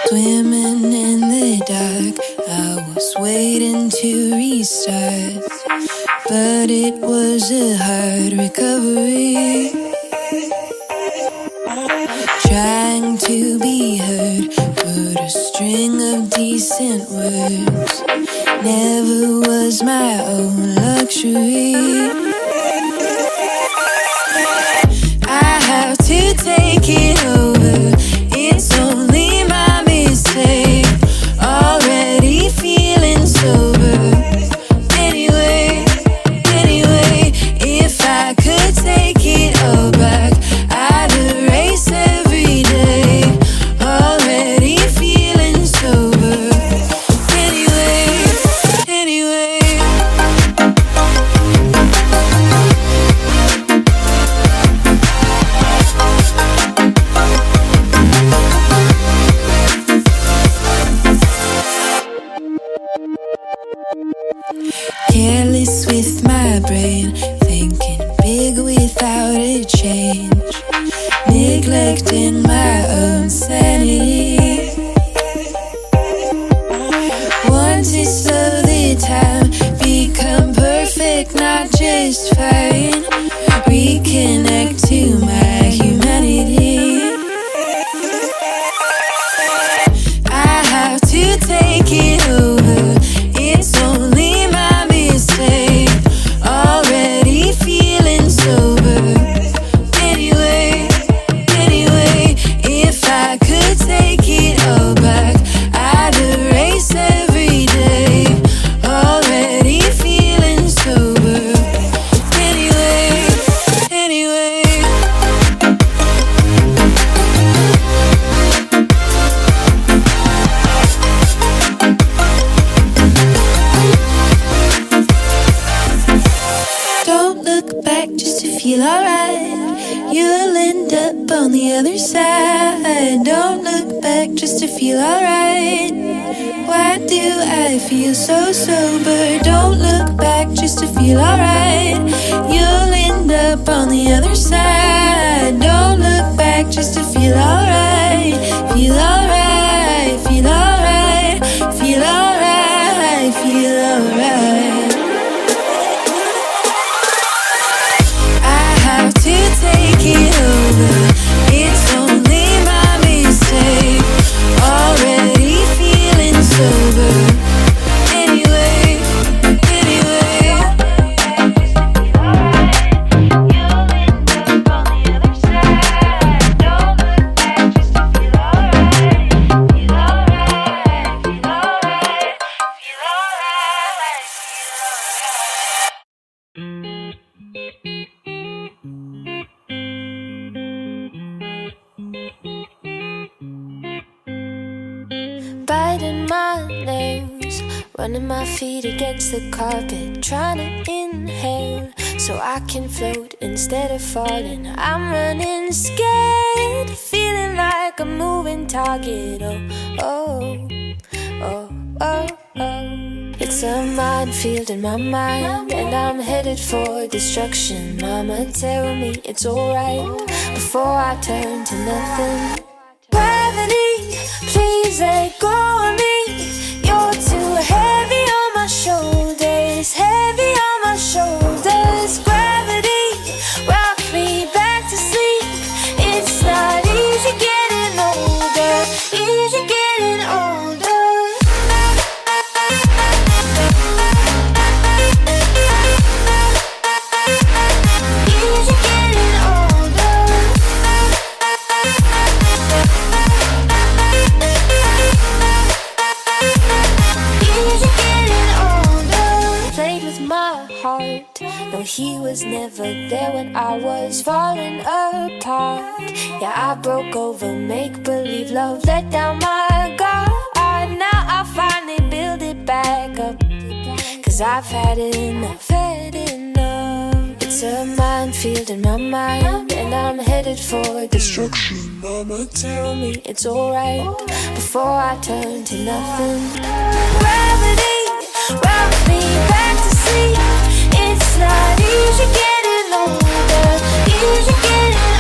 Swimming in the dark, I was waiting to restart, but it was a hard recovery. Trying to be heard, put a string of decent words, never was my own luxury. I have to take it over, it's only my mistake, already feeling sober. Anyway, if I could take it all back, I'd erase every day, already feeling sober. Anyway. Careless with my brain, thinking big without a change, neglecting my own sanity. Want to slow the time, become perfect, not just fine, reconnect to my humanity. I have to take it over, it's only my mistake, already feeling sober. Anyway, if I could take it all back, I'd erase every day, already feeling sober. Anyway. Don't look back just to feel alright, you'll end up on the other side. Don't look back just to feel alright, why do I feel so sober? Don't look back just to feel alright, you'll end up on the other side. Don't look back just to feel alright, feel alright, feel alright, feel alright, feel alright. Take it over, it's only my mistake, already feeling sober. Anyway. Biting my nails, running my feet against the carpet, trying to inhale so I can float instead of falling. I'm running scared, feeling like a moving target. Oh. It's a minefield in my mind, and I'm headed for destruction. Mama, tell me it's alright before I turn to nothing. Gravity, please let go of me. You're too heavy on my shoulders, heavy on my shoulders. Gravity, rock me back to sleep. It's not easy getting older, easy getting older. Easy getting older. Easy getting older. Played with my heart, no, he was never there when I was falling apart. Yeah, I broke over, make-believe love, let down my guard. Now I finally build it back up, 'cause I've had enough, had enough. It's a minefield in my mind, and I'm headed for destruction. Mama, tell me it's alright before I turn to nothing. Gravity, rock me back to sleep. It's not easy getting older, easy getting